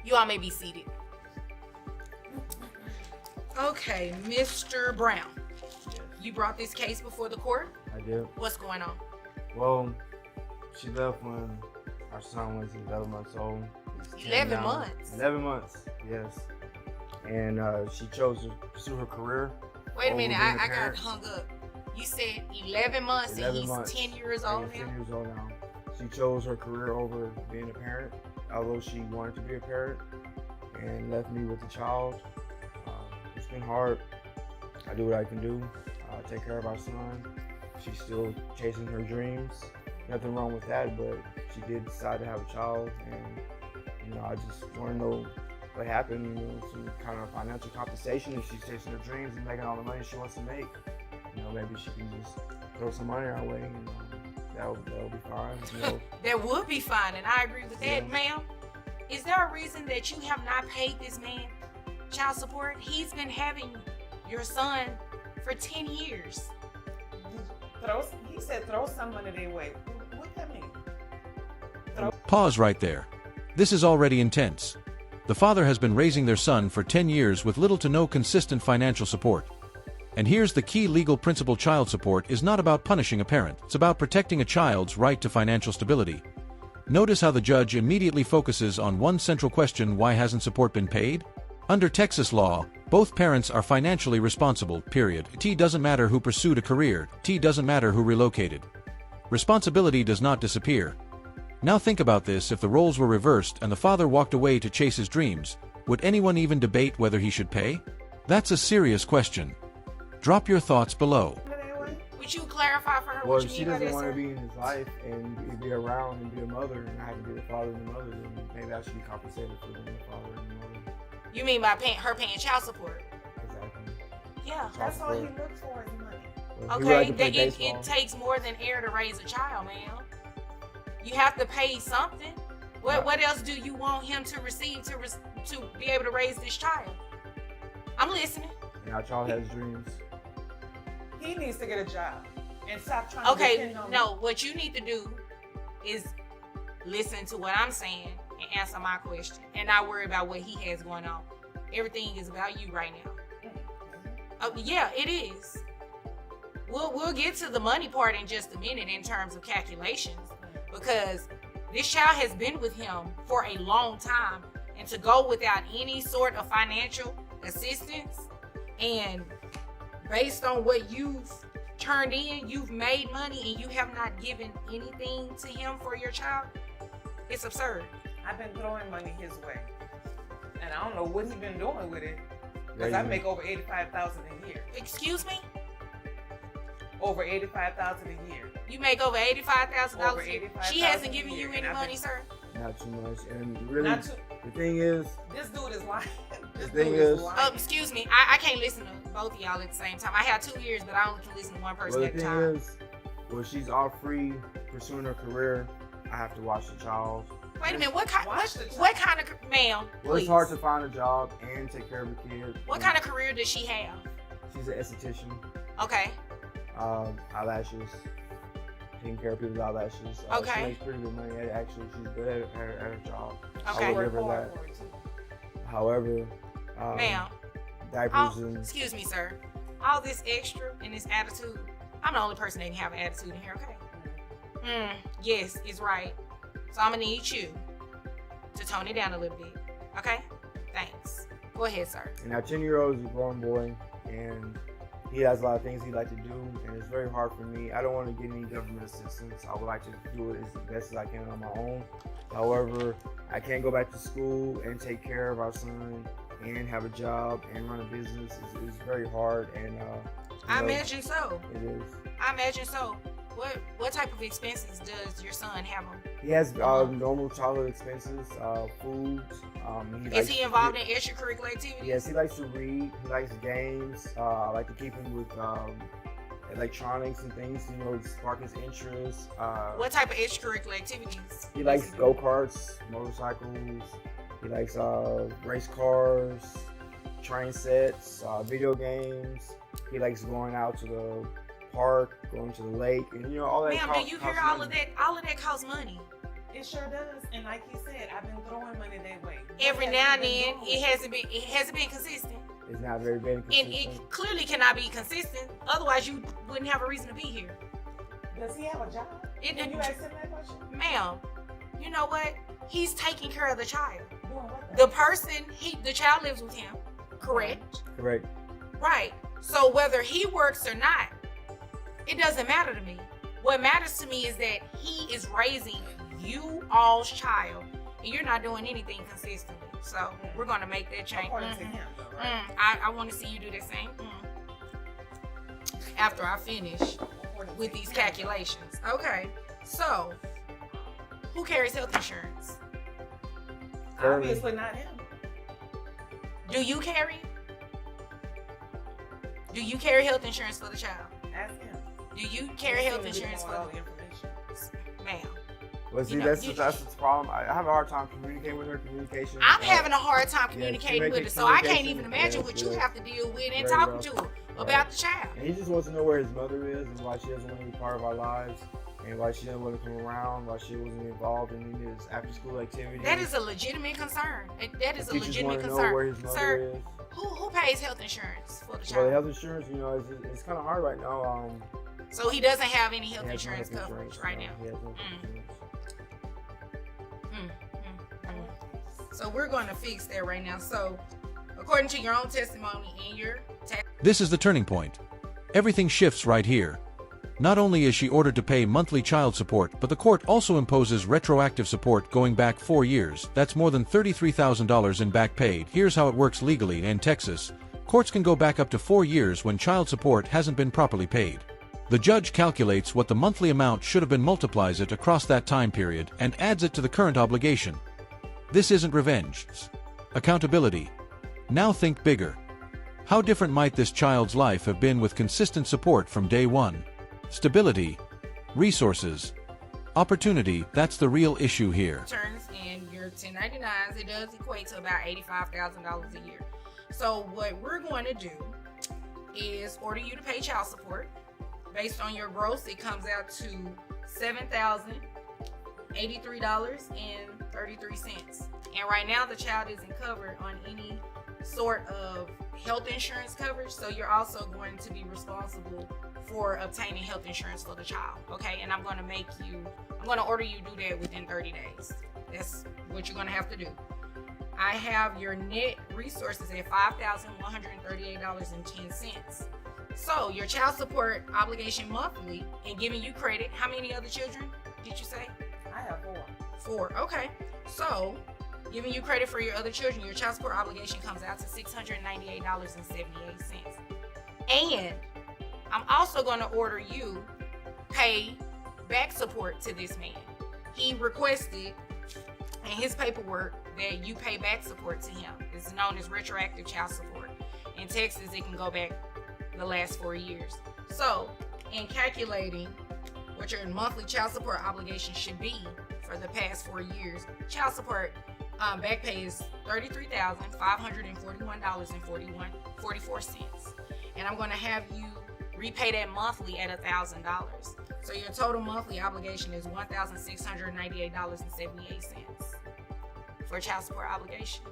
You all may be seated. Okay, Mr. Brown. Yes. You brought this case before the court? I did. What's going on? Well, she left when our son was 11 months old. He's 10 11 now. months? 11 months, yes. And she chose to pursue her career. Wait a minute, over being a I got parent. hung up. You said 11 months 11 and he's months. 10 years And old he's now? 10 years old now. She chose her career over being a parent, although she wanted to be a parent, and left me with the child. It's been hard. I do what I can do. Take care of our son. She's still chasing her dreams. Nothing wrong with that, but she did decide to have a child, and I just want to know what happened. Some kind of financial compensation if she's chasing her dreams and making all the money she wants to make. Maybe she can just throw some money our way, and that'll be fine. That would be fine, and I agree with that, Yeah. ma'am. Is there a reason that you have not paid this man child support? He's been having your son for 10 years. He said throw some money their way. What that mean? Pause right there. This is already intense. The father has been raising their son for 10 years with little to no consistent financial support. And here's the key legal principle: child support is not about punishing a parent, it's about protecting a child's right to financial stability. Notice how the judge immediately focuses on one central question: why hasn't support been paid? Under Texas law, both parents are financially responsible, period. It doesn't matter who pursued a career, it doesn't matter who relocated. Responsibility does not disappear. Now think about this: if the roles were reversed and the father walked away to chase his dreams, would anyone even debate whether he should pay? That's a serious question. Drop your thoughts below. Would you clarify for her Well, what if you she mean by doesn't that, want to sir? be in his life and be around and be a mother, and I have to be the father and the mother, then maybe I should be compensated for being the father and the mother. You mean by her paying child support? Exactly. Yeah. That's all he looks for is money. Well, he would like Okay, to play it baseball. takes more than air to raise a child, ma'am. You have to pay something. What else do you want him to receive to be able to raise this child? I'm listening. And our child has dreams. He needs to get a job and stop trying to Okay, depend on no, what you need to do is listen to what I'm saying and answer my question and not worry about what he has going on. Everything is about you right now. Oh, yeah, it is. We'll get to the money part in just a minute in terms of calculations, because this child has been with him for a long time, and to go without any sort of financial assistance, and based on what you've turned in, you've made money and you have not given anything to him for your child, it's absurd. I've been throwing money his way, and I don't know what he's been doing with it. Because Yeah, I you- make over $85,000 a year. Excuse me? Over $85,000 a year. You make over $85,000 Over a year. $85,000 She hasn't a given year, you any and I've money, been- sir? Not too much. And really, Not too, the thing is, this dude is lying. This The thing dude is- lying. Excuse me. I can't listen to both of y'all at the same time. I have 2 ears, but I only can listen to one person well, the at a thing time. is, well, she's all free pursuing her career. I have to watch the child. Wait a minute. What kind Watch the what kind of, ma'am, Well, it's please. hard to find a job and take care of a kid. What kind of career does she have? She's an esthetician. Okay. Eyelashes. Taking care of people's eyelashes. Okay. She makes pretty good money. Actually, she's good at her job. Okay. I would give her Work hard that. for it, too. However, Ma'am. diapers and Excuse me, sir. All this extra and this attitude, I'm the only person that can have an attitude in here, okay? Yes, it's right. So I'm gonna need you to tone it down a little bit, okay? Thanks. Go ahead, sir. And our 10-year-old is a grown boy, and he has a lot of things he'd like to do, and it's very hard for me. I don't want to get any government assistance. I would like to do it as best as I can on my own. However, I can't go back to school and take care of our son and have a job and run a business. It's very hard, and I imagine so. it is. I imagine so. What type of expenses does your son have on? He has normal childhood expenses, food. Is he involved in extracurricular activities? Yes, he likes to read. He likes games. I like to keep him with electronics and things, to spark his interest. What type of extracurricular activities? He likes go-karts, motorcycles. He likes race cars, train sets, video games. He likes going out to the park, going to the lake, and all that. Ma'am, do you hear all of that? All of that costs money. It sure does. And like he said, I've been throwing money their way. every now and then it hasn't been consistent. It's not very big. And it clearly cannot be consistent. Otherwise, you wouldn't have a reason to be here. Does he have a job? Can you ask him that question? Ma'am, you know what? He's taking care of the child. Doing what? The child lives with him, correct? Correct. Right. So whether he works or not, it doesn't matter to me. What matters to me is that he is raising you all's child, and you're not doing anything consistently. So we're gonna make that change. According to him, though, right? I want to see you do the same. After I finish with these calculations. Okay. So who carries health insurance? Obviously not him. Do you carry? Do you carry health insurance for the child? Ask him. Do you carry health He seemed to be insurance knowing for all the information. ma'am? Well, see, You know, that's the problem. I have a hard time communicating with her. Communication. I'm having a hard time she communicating make with it her, so I can't communication, even imagine yeah, what you yeah. have to deal with and Very talking rough. to her about the child. And he just wants to know where his mother is and why she doesn't want to be part of our lives, and why she doesn't want to come around, why she wasn't involved in his after-school activities. That is a legitimate concern. That is a Teachers legitimate want to know concern. where his mother Sir, is. who pays health insurance for the Well, the child? health insurance, it's kind of hard right now. So he doesn't have any health he has no insurance health coverage insurance, right no, now. he has no health insurance. So we're going to fix that right now. So according to your own testimony and your This is the turning point. Everything shifts right here. Not only is she ordered to pay monthly child support, but the court also imposes retroactive support going back 4 years. That's more than $33,000 in back paid. Here's how it works legally in Texas. Courts can go back up to 4 years when child support hasn't been properly paid. The judge calculates what the monthly amount should have been, multiplies it across that time period, and adds it to the current obligation. This isn't revenge. It's accountability. Now think bigger. How different might this child's life have been with consistent support from day one? Stability, resources, opportunity, that's the real issue here. returns and your 1099s, it does equate to about $85,000 a year. So what we're going to do is order you to pay child support. Based on your gross, it comes out to $7,083.33. And right now the child isn't covered on any sort of health insurance coverage, so you're also going to be responsible for obtaining health insurance for the child. Okay, and I'm going to order you to do that within 30 days. That's what you're going to have to do. I have your net resources at $5,138.10. So your child support obligation monthly, and giving you credit. How many other children did you say? I have 4. 4. Okay. So giving you credit for your other children, your child support obligation comes out to $698.78. And I'm also going to order you pay back support to this man. He requested in his paperwork that you pay back support to him. It's known as retroactive child support. In Texas, it can go back the last 4 years. So in calculating what your monthly child support obligation should be for the past 4 years, child support back pay is $33,541.44. And I'm going to have you repay that monthly at $1,000. So your total monthly obligation is $1,698.78 for child support obligation.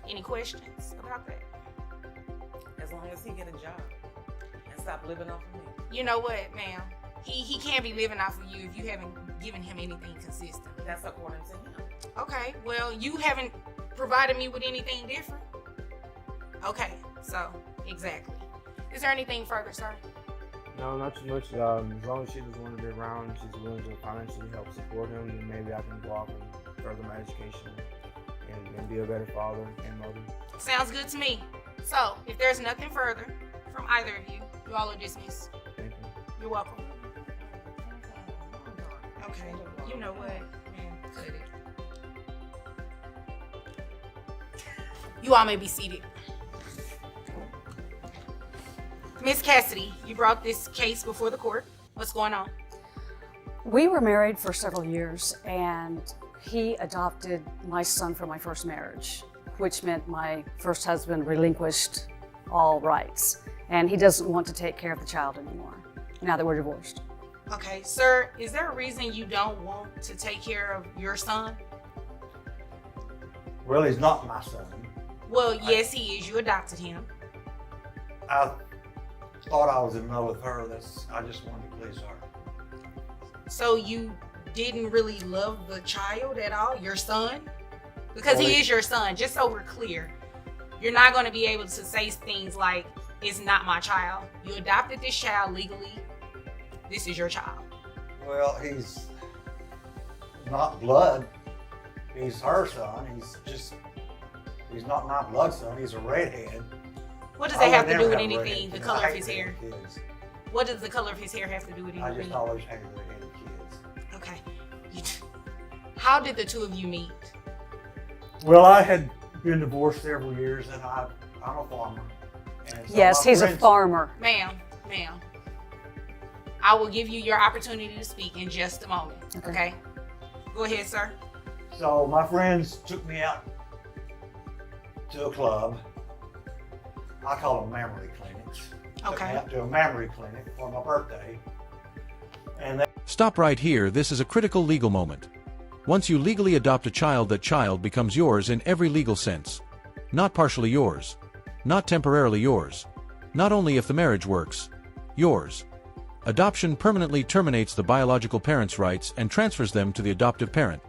Any questions about that? As long as he get a job and stop living off of me. You know what, ma'am? He can't be living off of you if you haven't given him anything consistent. That's according to him. Okay, well, you haven't provided me with anything different. Okay, so exactly. Is there anything further, sir? No, not too much. As long as she doesn't want to be around, she's willing to financially help support him, then maybe I can go off and further my education and be a better father and mother. Sounds good to me. So, if there's nothing further from either of you, you all are dismissed. Thank you. You're welcome. Okay, you know what? Man, cut it. You all may be seated. Miss Cassidy, you brought this case before the court. What's going on? We were married for several years, and he adopted my son from my first marriage, which meant my first husband relinquished all rights, and he doesn't want to take care of the child anymore now that we're divorced. Okay, sir, is there a reason you don't want to take care of your son? Well, he's not my son. Well, yes, he is. You adopted him. I thought I was in love with her. I just wanted to please her. So you didn't really love the child at all, your son? Because Well, he is your son, just so we're clear. You're not going to be able to say things like, it's not my child. You adopted this child legally. This is your child. Well, he's not blood. He's her son. He's not my blood son. He's a redhead. What does I that have would to do never with have anything, redhead the kids. color I of his hate hair? redhead kids. What does the color of his hair have to do with I anything? just always hated redheaded kids. Okay. How did the two of you meet? Well, I had been divorced several years, and I'm a farmer. And so Yes, my he's a friends- farmer. Ma'am. I will give you your opportunity to speak in just a moment. Okay? Go ahead, sir. So my friends took me out to a club. I call them mammary clinics. Took me Okay. out to a mammary clinic for my birthday. And they Stop right here, this is a critical legal moment. Once you legally adopt a child, that child becomes yours in every legal sense. Not partially yours. Not temporarily yours. Not only if the marriage works. Yours. Adoption permanently terminates the biological parent's rights and transfers them to the adoptive parent.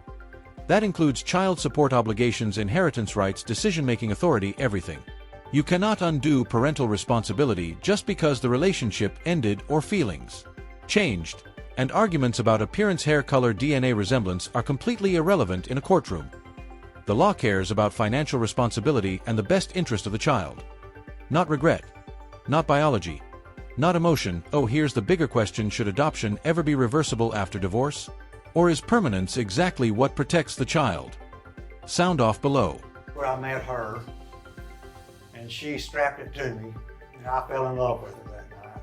That includes child support obligations, inheritance rights, decision-making authority, everything. You cannot undo parental responsibility just because the relationship ended or feelings changed. And arguments about appearance, hair color, DNA resemblance are completely irrelevant in a courtroom. The law cares about financial responsibility and the best interest of the child. Not regret. Not biology. Not emotion. Oh, here's the bigger question: should adoption ever be reversible after divorce? Or is permanence exactly what protects the child? Sound off below. where I met her, and she strapped it to me, and I fell in love with her that night,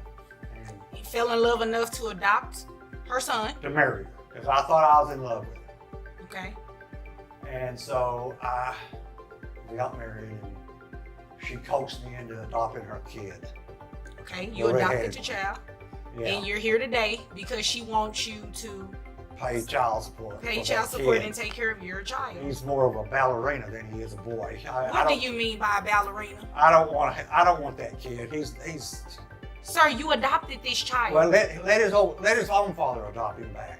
and You fell in love enough to adopt her son. to marry her, because I thought I was in love with her. Okay. And so we got married, and she coaxed me into adopting her kid. Okay. You Go ahead. adopted your child. Yeah, And you're here today because she wants you to pay child support. pay for child that support kid. and take care of your child. He's more of a ballerina than he is a boy. What do you mean by a ballerina? I don't want that kid. He's Sir, you adopted this child. well. Let his own father adopt him back.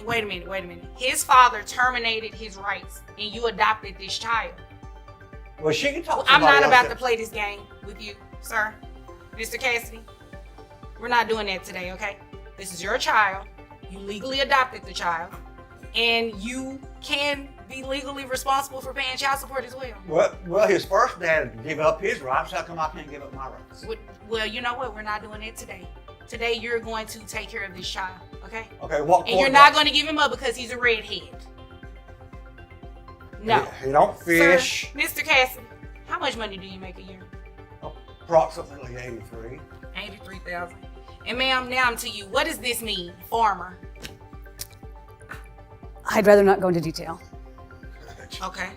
Wait a minute. His father terminated his rights and you adopted this child. Well, she can talk. I'm not somebody about else to play this game with you, sir. Mr. Cassidy, we're not doing that today, okay? This is your child. You legally adopted the child. And you can be legally responsible for paying child support as well. Well, his first dad gave up his rights. How come I can't give up my rights? Well, you know what? We're not doing that today. Today, you're going to take care of this child, okay? Okay, what? And you're not going to give him up because he's a redhead. No. He don't fish. Sir, Mr. Cassidy, how much money do you make a year? Approximately 83. 83,000. And ma'am, now I'm to you. What does this mean, farmer? I'd rather not go into detail. Okay.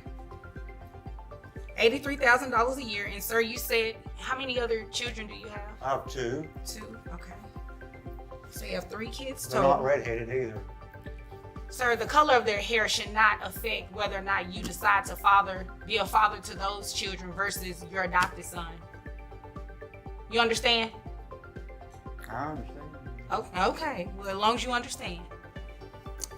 $83,000 a year. And sir, you said, how many other children do you have? I have two. 2. Okay. So you have 3 kids They're not total. redheaded either. Sir, the color of their hair should not affect whether or not you decide to be a father to those children versus your adopted son. You understand? I understand. Okay. Well, as long as you understand.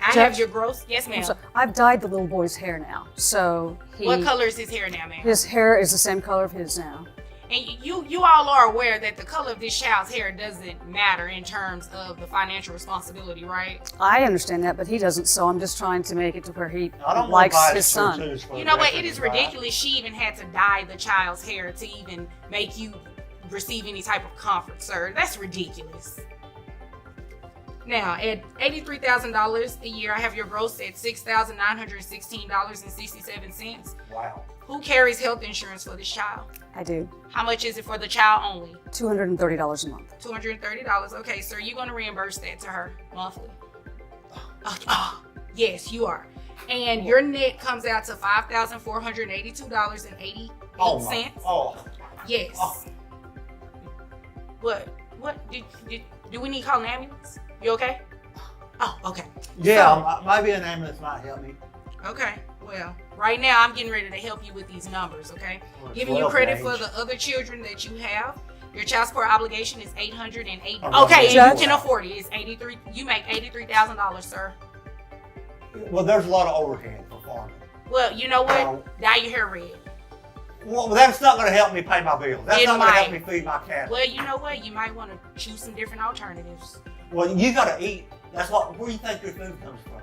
I Judge? have your gross. Yes, ma'am. So I've dyed the little boy's hair now. So What color is his hair now, ma'am? his hair is the same color of his now. And you all are aware that the color of this child's hair doesn't matter in terms of the financial responsibility, right? I understand that, but he doesn't, so I'm just trying to make it to where he I don't likes want to buy his son. tutus for You the know what? rest It of is his life. ridiculous. She even had to dye the child's hair to even make you receive any type of comfort, sir. That's ridiculous. Now, at $83,000 a year, I have your gross at $6,916.67. Wow. Who carries health insurance for this child? I do. How much is it for the child only? $230 a month. $230. Okay, sir, you're going to reimburse that to her monthly. Yes, you are. And your net comes out to $5,482.88. Oh my. Oh. Yes. Oh. What? Do we need to call an ambulance? You okay? Oh, okay. Yeah, maybe an ambulance might help me. Okay. Well, Right now, I'm getting ready to help you with these numbers, okay? Or Giving you 12 credit age. for the other children that you have. Your child support obligation is $808. Oh, Okay, and Judge? you can afford it. It's 83. You make $83,000, sir. Well, there's a lot of overhead for farming. Well, you know what? Oh. Dye your hair red. Well, that's not going to help me pay my bills. That's It not going to help might. me feed my cattle. Well, you know what? You might want to choose some different alternatives. Well, you got to eat. That's what. Where do you think your food comes from?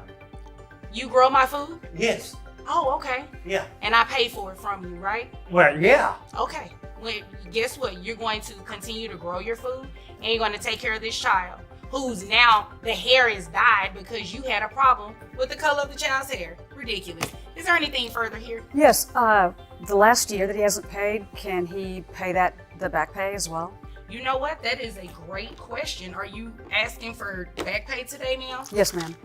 You grow my food? Yes. Oh, okay. Yeah. And I pay for it from you, right? Well, yeah. Okay. Well, guess what? You're going to continue to grow your food, and you're going to take care of this child, who's now the hair is dyed because you had a problem with the color of the child's hair. Ridiculous. Is there anything further here? Yes, the last year that he hasn't paid, can he pay the back pay as well? You know what? That is a great question. Are you asking for back pay today, ma'am? Yes, ma'am.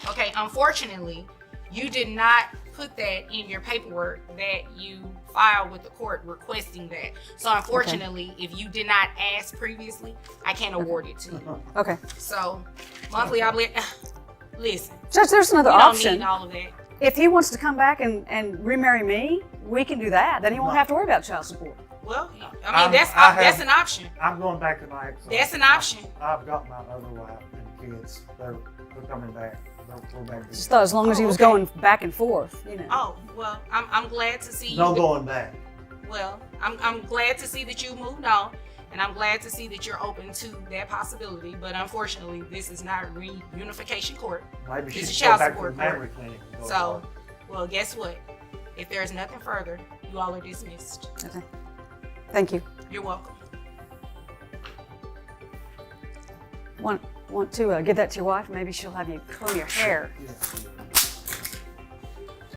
Okay, unfortunately, you did not put that in your paperwork that you filed with the court requesting that. So unfortunately, if you did not ask previously, I can't award it to you. Okay. So monthly obligation, listen, Judge, there's another you don't option. need all of that. If he wants to come back and remarry me, we can do that. Then he won't have to worry about child support. Well, I mean, that's I have- an option. I'm going back tonight. So That's an option. I've got my other wife and kids. They're coming back. We're back. Just thought as long as he was okay. going back and forth, you know. Oh, well, I'm glad to see you. No going back. Well, I'm glad to see that you moved on, and I'm glad to see that you're open to that possibility. But unfortunately, this is not reunification court. Maybe she It's a should go child back to support the memory clinic. and go to So, work. well, guess what? If there's nothing further, you all are dismissed. Okay. Thank you. You're welcome. Want to give that to your wife? Maybe she'll have you comb your hair. Yeah.